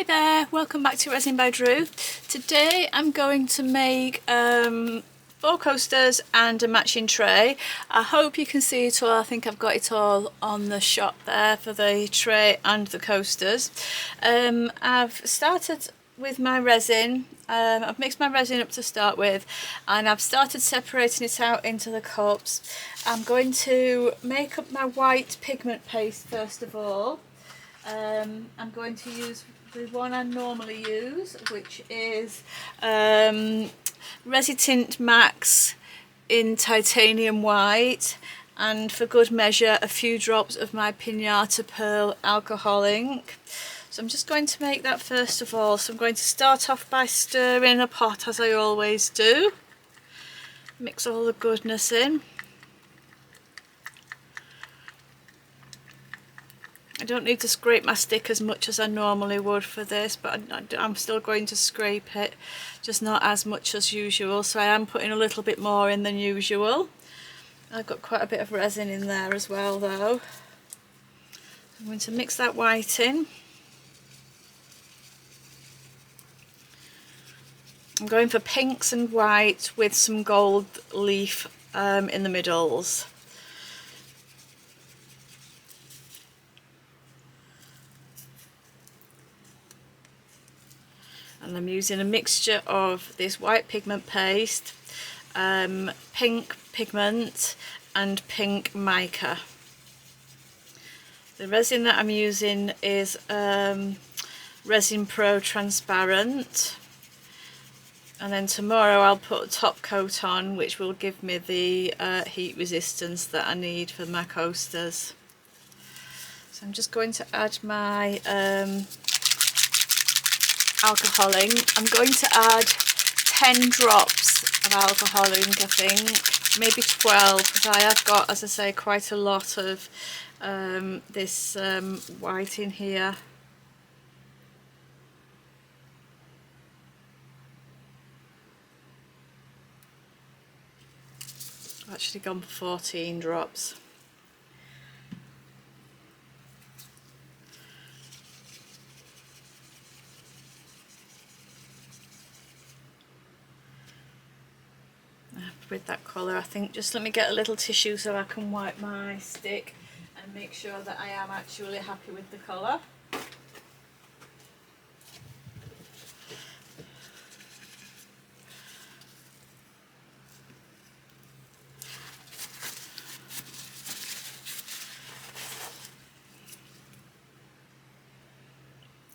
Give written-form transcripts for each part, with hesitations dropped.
Hi there, welcome back to Resin by Drew. Today I'm going to make 4 coasters and a matching tray. I hope you can see it all. I think I've got it all on the shot there for the tray and the coasters. I've started with my resin. I've mixed my resin up to start with, and I've started separating it out into the cups. I'm going to make up my white pigment paste first of all. I'm going to use the one I normally use, which is Resi-Tint Max in titanium white, and for good measure a few drops of my Pinata Pearl alcohol ink. So I'm just going to make that first of all. So I'm going to start off by stirring a pot as I always do. Mix all the goodness in. I don't need to scrape my stick as much as I normally would for this, but I'm still going to scrape it, just not as much as usual. So I am putting a little bit more in than usual. I've got quite a bit of resin in there as well though. I'm going to mix that white in. I'm going for pinks and white with some gold leaf in the middles. And I'm using a mixture of this white pigment paste, pink pigment and pink mica. The resin that I'm using is Resin Pro Transparent, and then tomorrow I'll put a top coat on which will give me the heat resistance that I need for my coasters. So I'm just going to add my alcohol ink. I'm going to add 10 drops of alcohol ink, I think, maybe 12, because I have got, as I say, quite a lot of this white in here. I've actually gone for 14 drops. With that colour, I think, just let me get a little tissue so I can wipe my stick and make sure that I am actually happy with the colour.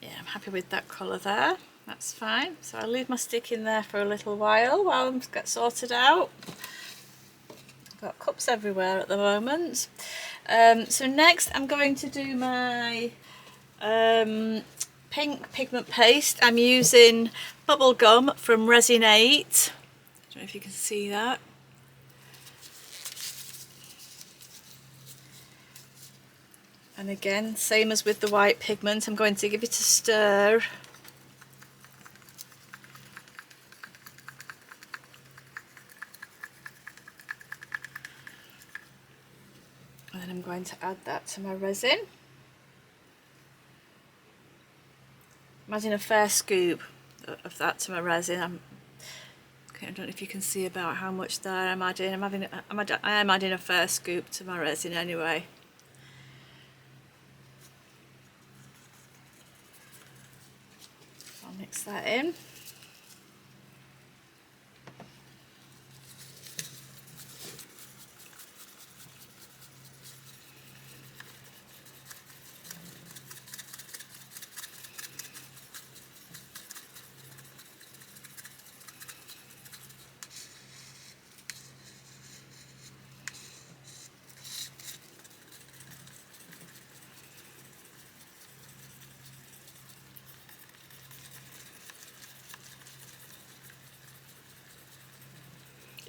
Yeah, I'm happy with that colour there. That's fine. So I'll leave my stick in there for a little while I get sorted out. I've got cups everywhere at the moment. So next I'm going to do my pink pigment paste. I'm using bubble gum from Resin 8. I don't know if you can see that. And again, same as with the white pigment, I'm going to give it a stir. And then I'm going to add that to my resin. I'm adding a fair scoop of that to my resin. I don't know if you can see about how much there I'm adding. I am adding a fair scoop to my resin anyway. I'll mix that in.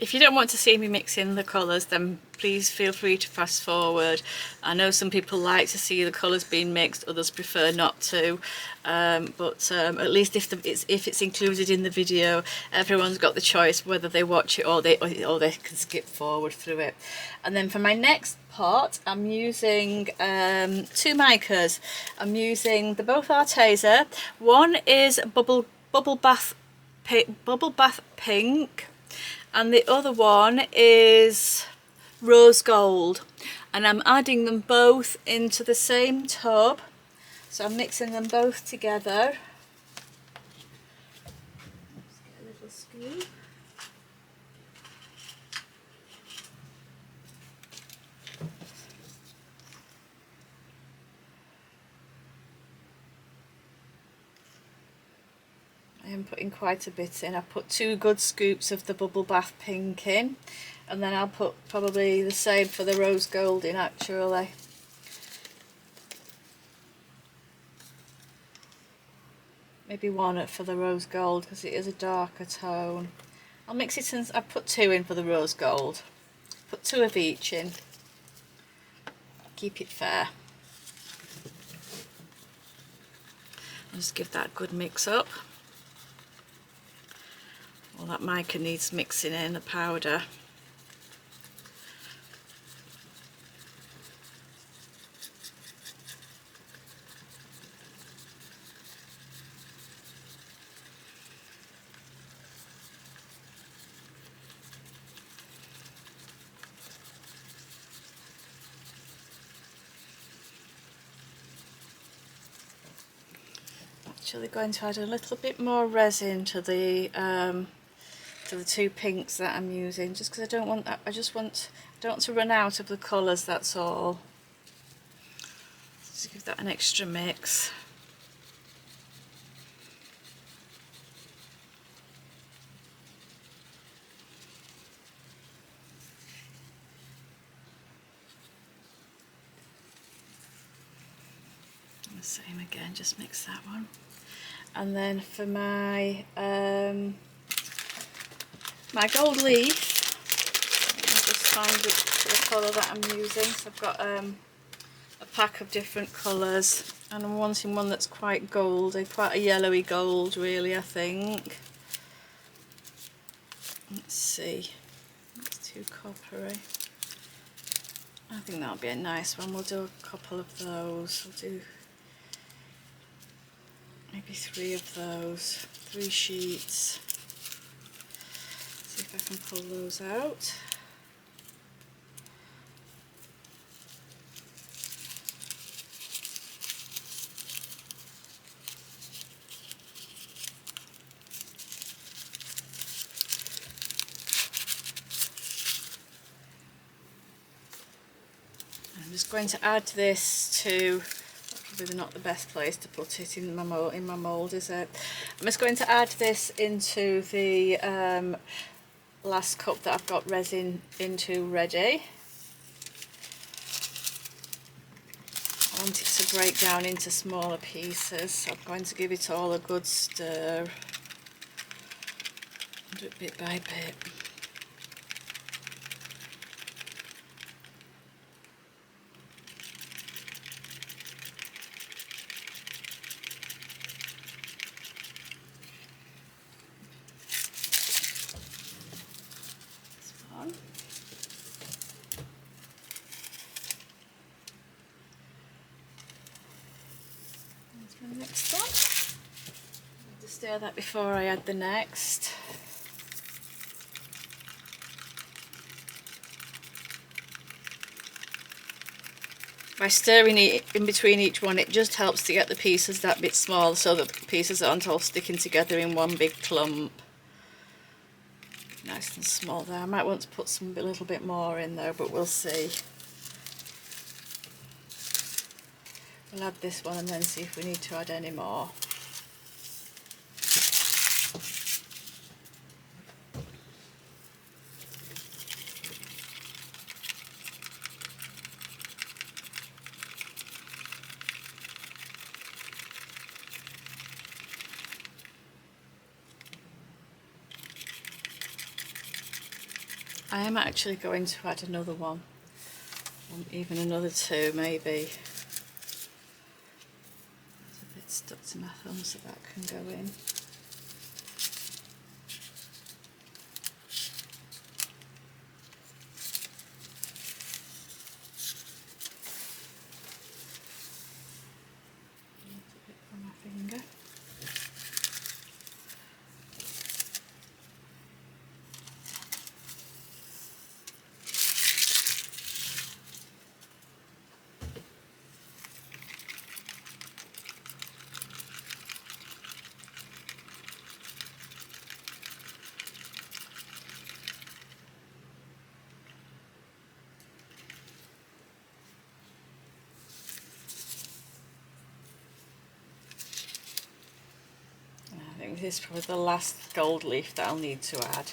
If you don't want to see me mixing the colours, then please feel free to fast forward. I know some people like to see the colours being mixed, others prefer not to, but at least if it's included in the video, everyone's got the choice whether they watch it or they can skip forward through it. And then for my next part, I'm using 2 micas. I'm using the both Arteza. One is Bubble Bath Pink, and the other one is Rose Gold, and I'm adding them both into the same tub, so I'm mixing them both together. Let's get a little scoop. I am putting quite a bit in. I put 2 good scoops of the Bubble Bath Pink in, and then I'll put probably the same for the Rose Gold in actually. Maybe 1 for the Rose Gold because it is a darker tone. I'll mix it since I put 2 in for the Rose Gold. Put 2 of each in. Keep it fair. I'll just give that a good mix up. Well, that mica needs mixing in, the powder. Actually going to add a little bit more resin to the 2 pinks that I'm using, just because I don't want that. I don't want to run out of the colours, that's all. Just give that an extra mix. And the same again, just mix that one. And then for my my gold leaf, I'll just find the colour that I'm using. So I've got a pack of different colours, and I'm wanting one that's quite goldy, quite a yellowy gold really, I think. Let's see, it's too coppery. I think that'll be a nice one. We'll do a couple of those. We'll do maybe 3 of those, 3 sheets. See if I can pull those out. I'm just going to add this to, probably not the best place to put it in my mould, is it? I'm just going to add this into the last cup that I've got resin into ready. I want it to break down into smaller pieces, so I'm going to give it all a good stir. Do it bit by bit. The next one. I'll just stir that before I add the next. By stirring it in between each one, it just helps to get the pieces that bit small, so that the pieces aren't all sticking together in one big clump. Nice and small there. I might want to put a little bit more in there, but we'll see. We'll add this one and then see if we need to add any more. I am actually going to add another one, even another two maybe. It's a bit stuck to my thumb, so that can go in. I think this is probably the last gold leaf that I'll need to add.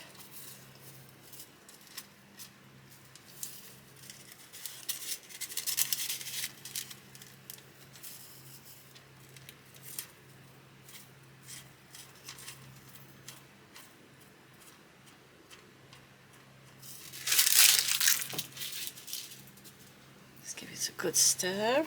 Just give it a good stir.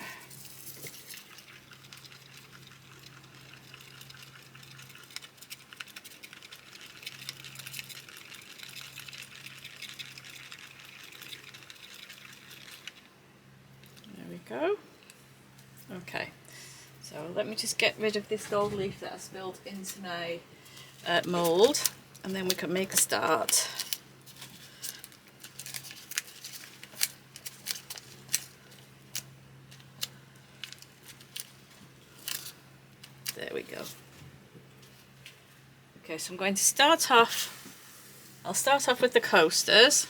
Go. Okay, so let me just get rid of this gold leaf that I spilled into my mould, and then we can make a start. There we go. Okay, so I'm going to start off, I'll start off with the coasters,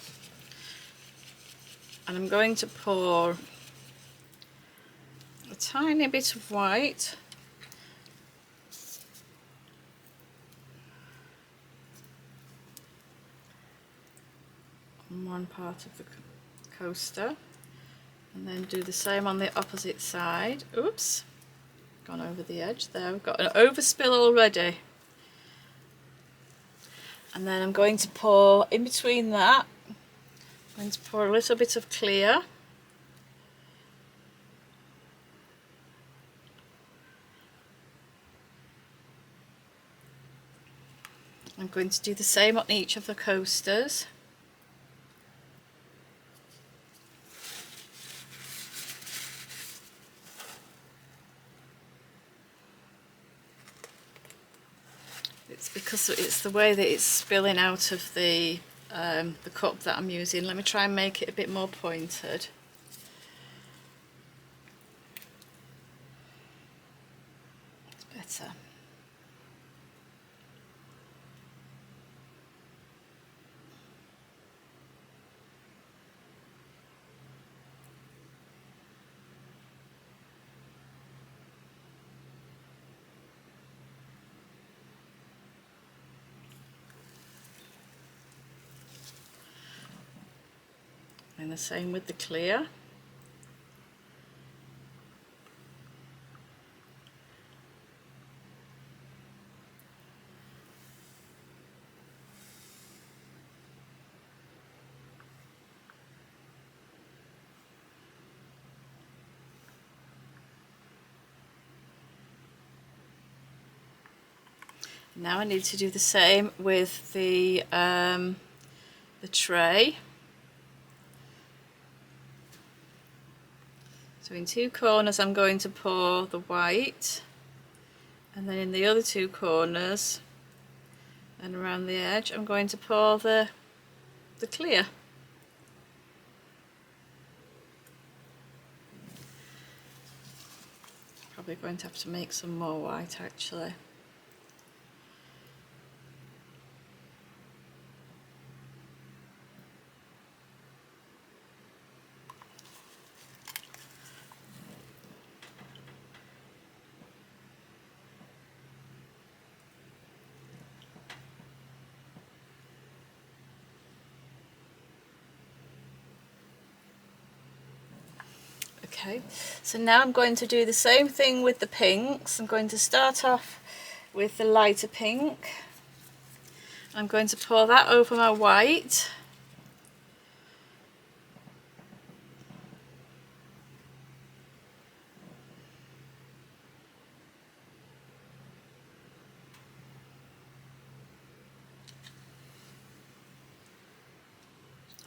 and I'm going to pour a tiny bit of white on one part of the coaster, and then do the same on the opposite side. Oops, gone over the edge there. We've got an overspill already. And then I'm going to pour in between that, I'm going to pour a little bit of clear. I'm going to do the same on each of the coasters. It's because it's the way that it's spilling out of the cup that I'm using. Let me try and make it a bit more pointed. It's better. And the same with the clear. Now I need to do the same with the tray. So in two corners I'm going to pour the white, and then in the other two corners and around the edge I'm going to pour the clear. Probably going to have to make some more white actually. Okay, so now I'm going to do the same thing with the pinks. I'm going to start off with the lighter pink. I'm going to pour that over my white.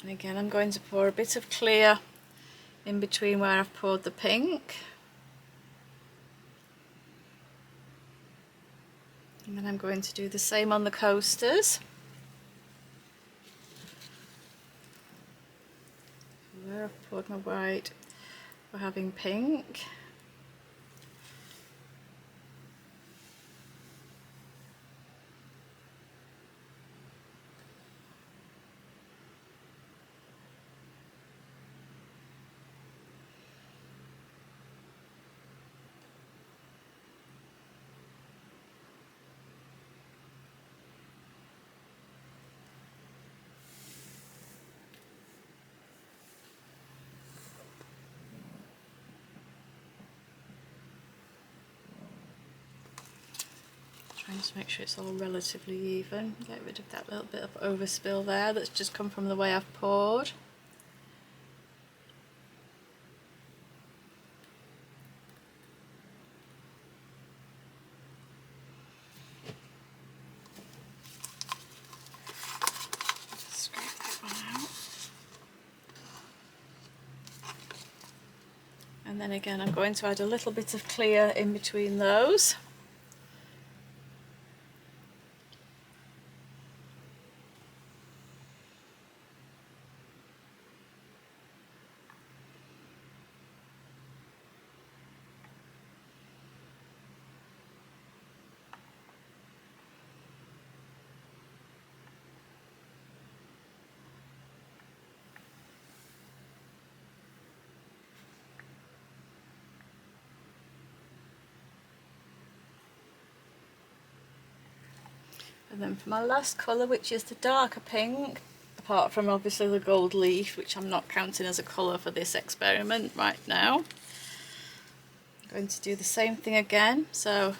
And again, I'm going to pour a bit of clear in between where I've poured the pink. And then I'm going to do the same on the coasters. Where I've poured my white, we're having pink. Trying to make sure it's all relatively even. Get rid of that little bit of overspill there that's just come from the way I've poured. Scrape that one out. And then again, I'm going to add a little bit of clear in between those. And then for my last colour, which is the darker pink, apart from obviously the gold leaf, which I'm not counting as a colour for this experiment right now, I'm going to do the same thing again. So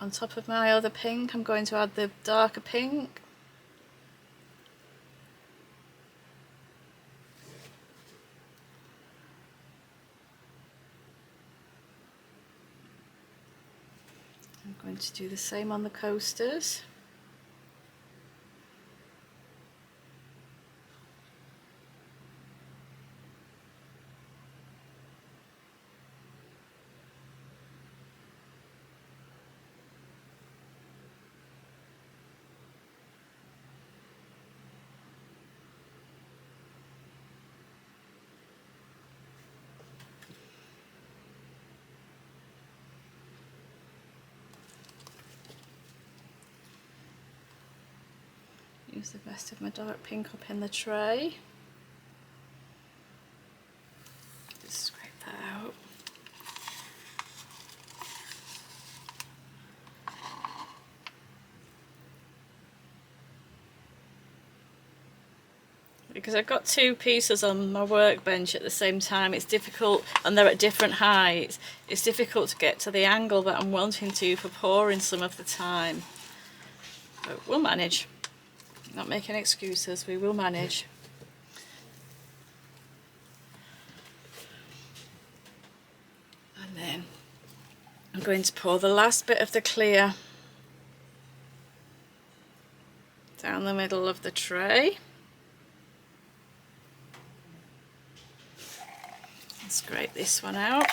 on top of my other pink, I'm going to add the darker pink. I'm going to do the same on the coasters. Use the rest of my dark pink up in the tray. Just scrape that out. Because I've got two pieces on my workbench at the same time, it's difficult, and they're at different heights. It's difficult to get to the angle that I'm wanting to for pouring some of the time. But we'll manage. Not making excuses, we will manage. And then I'm going to pour the last bit of the clear down the middle of the tray. And scrape this one out.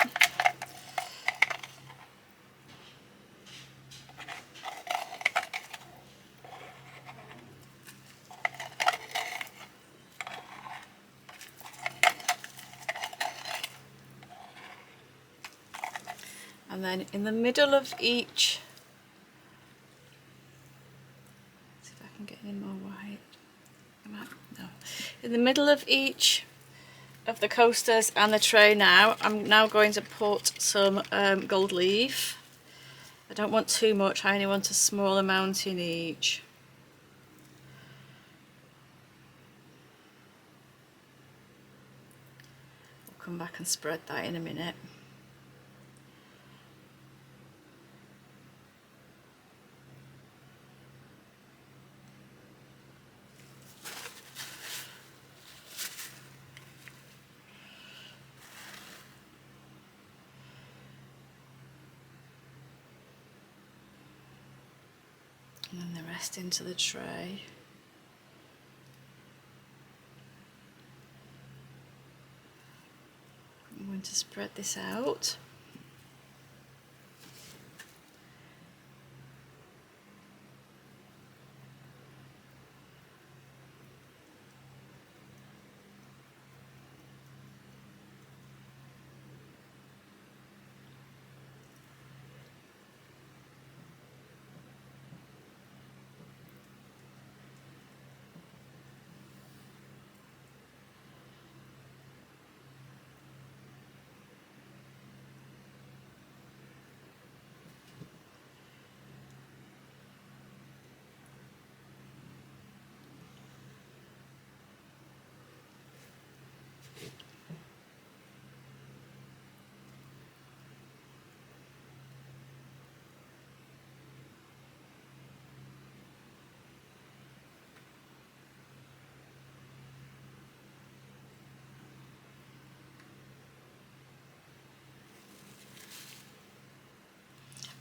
And then in the middle of each, see if I can get any more white. No. In the middle of each of the coasters and the tray now, I'm now going to put some gold leaf. I don't want too much, I only want a small amount in each. I'll come back and spread that in a minute. And then the rest into the tray. spread this out.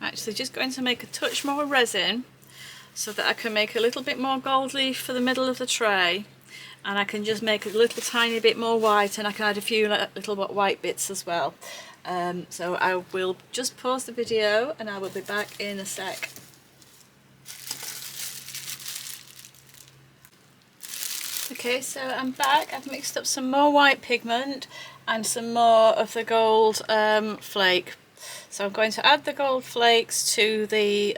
I'm actually just going to make a touch more resin so that I can make a little bit more gold leaf for the middle of the tray, and I can just make a little tiny bit more white, and I can add a few little white bits as well. So I will just pause the video and I will be back in a sec. Okay, so I'm back. I've mixed up some more white pigment and some more of the gold flake. So I'm going to add the gold flakes to the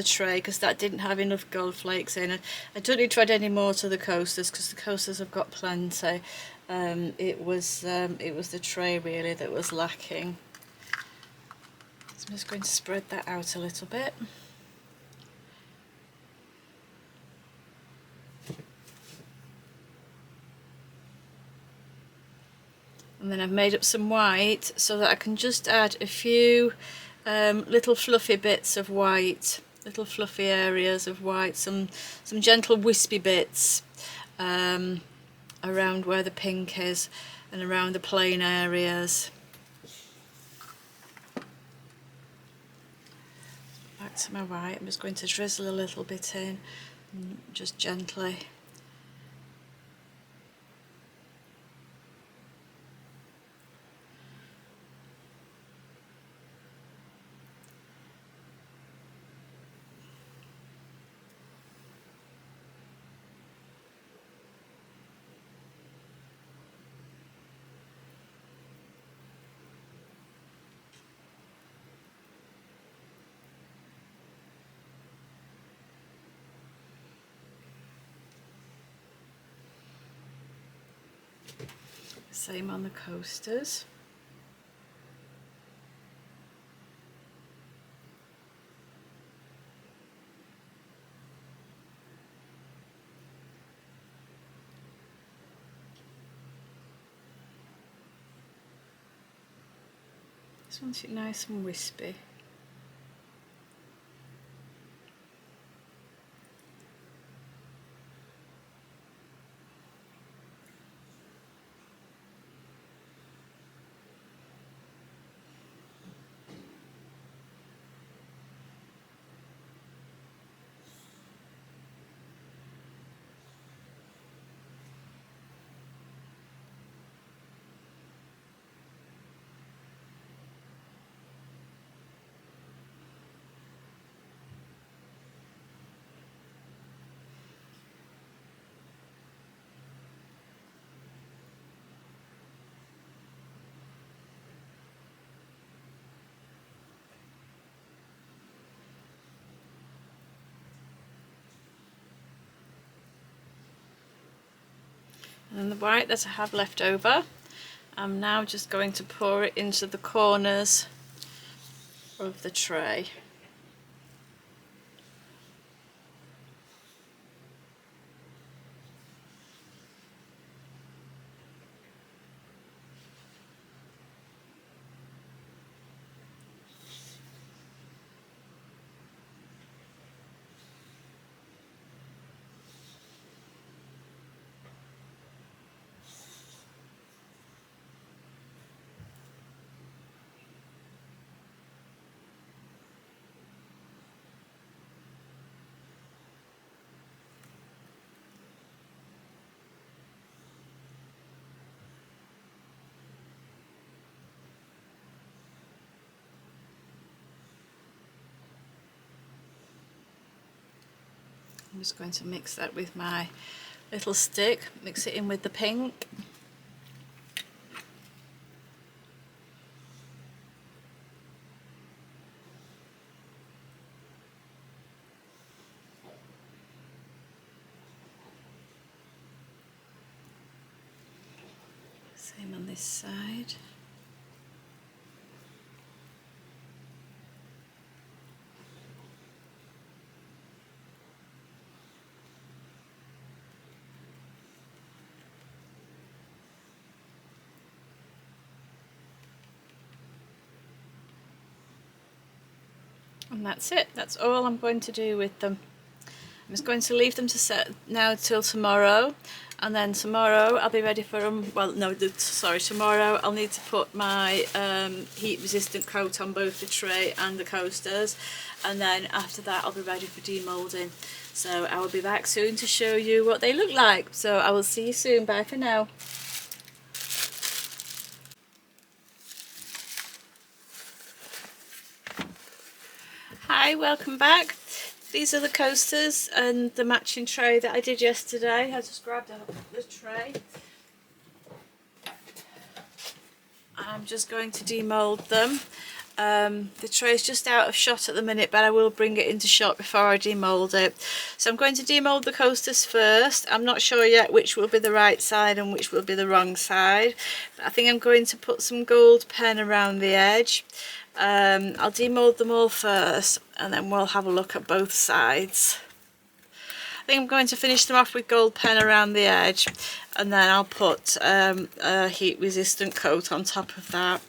tray because that didn't have enough gold flakes in it. I don't need to add any more to the coasters because the coasters have got plenty. It was the tray really that was lacking. So I'm just going to spread that out a little bit. And then I've made up some white so that I can just add a few little fluffy bits of white, little fluffy areas of white, some gentle wispy bits around where the pink is and around the plain areas. Back to my white, I'm just going to drizzle a little bit in, just gently. Same on the coasters. Just want it nice and wispy. And then the white that I have left over, I'm now just going to pour it into the corners of the tray. just going to mix that with my little stick, mix it in with the pink. Same on this side. And that's it, that's all I'm going to do with them. I'm just going to leave them to set now till tomorrow, and then tomorrow I'll be ready for them. Well, no, sorry, tomorrow I'll need to put my heat resistant coat on both the tray and the coasters, and then after that I'll be ready for demoulding. So I will be back soon to show you what they look like. So I will see you soon, bye for now. Hi, welcome back. These are the coasters and the matching tray that I did yesterday. I just grabbed the tray. I'm just going to demold them. The tray is just out of shot at the minute, but I will bring it into shot before I demold it. So I'm going to demold the coasters first. I'm not sure yet which will be the right side and which will be the wrong side. But I think I'm going to put some gold pen around the edge. I'll demold them all first, and then we'll have a look at both sides. I think I'm going to finish them off with gold pen around the edge, and then I'll put a heat resistant coat on top of that.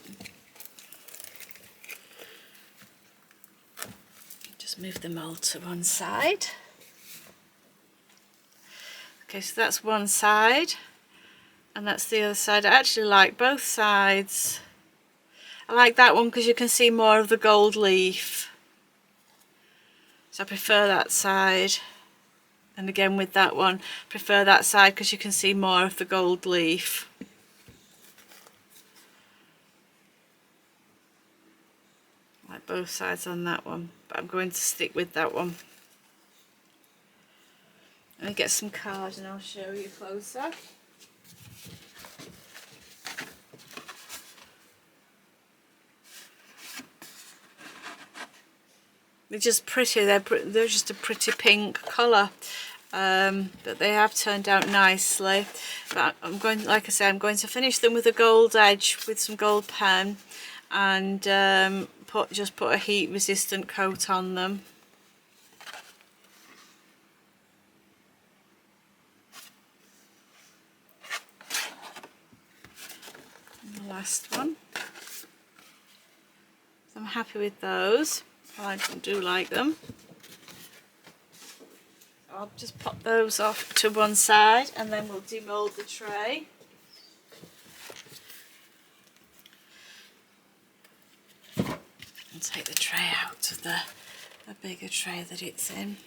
Just move the mould to one side. Okay, so that's one side, and that's the other side. I actually like both sides. I like that one because you can see more of the gold leaf, so I prefer that side. And again with that one, prefer that side because you can see more of the gold leaf. I like both sides on that one, but I'm going to stick with that one. Let me get some card and I'll show you closer. They're just pretty, they're just a pretty pink colour, but they have turned out nicely. But I'm going, like I say, I'm going to finish them with a gold edge with some gold pen, and just put a heat resistant coat on them. And the last one. So I'm happy with those. I do like them. I'll just pop those off to one side, and then we'll demold the tray. And take the tray out of the bigger tray that it's in.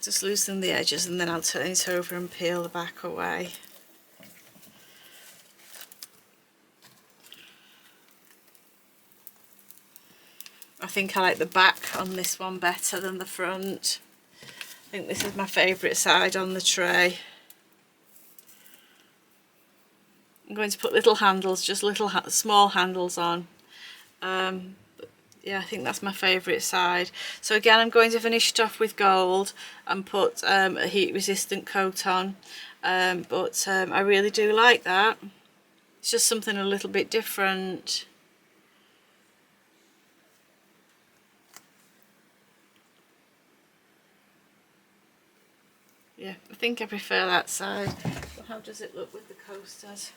Just loosen the edges, and then I'll turn it over and peel the back away. I think I like the back on this one better than the front. I think this is my favourite side on the tray. I'm going to put little handles, just little small handles on. Yeah, I think that's my favourite side. So again, I'm going to finish it off with gold and put a heat resistant coat on. I really do like that. It's just something a little bit different. Yeah, I think I prefer that side. But how does it look with the coasters?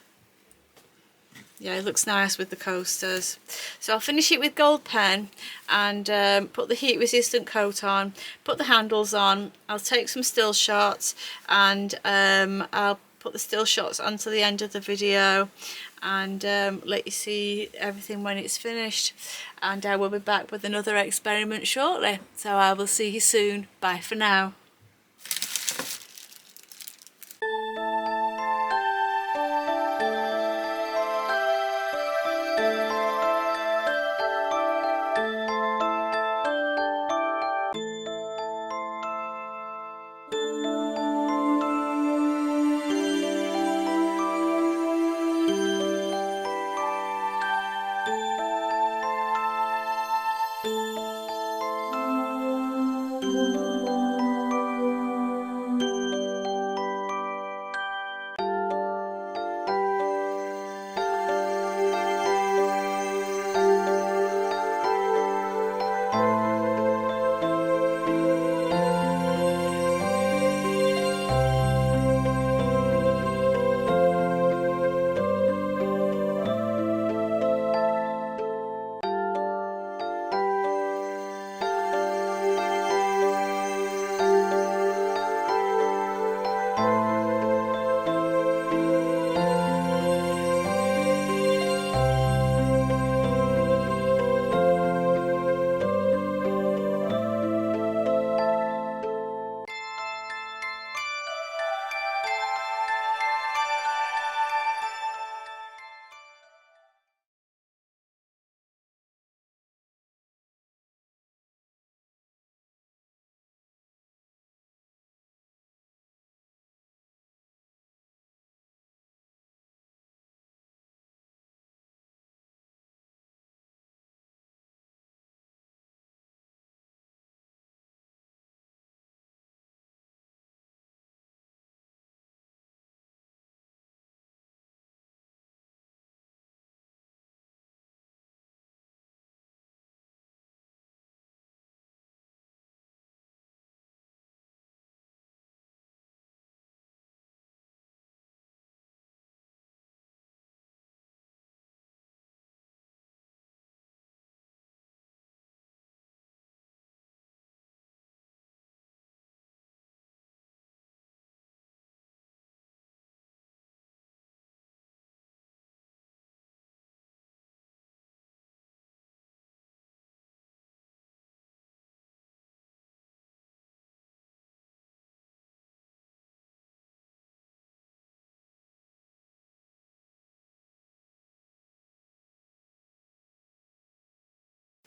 Yeah, it looks nice with the coasters. So I'll finish it with gold pen and put the heat resistant coat on, put the handles on. I'll take some still shots, and I'll put the still shots onto the end of the video, and let you see everything when it's finished. And I will be back with another experiment shortly. So I will see you soon. Bye for now.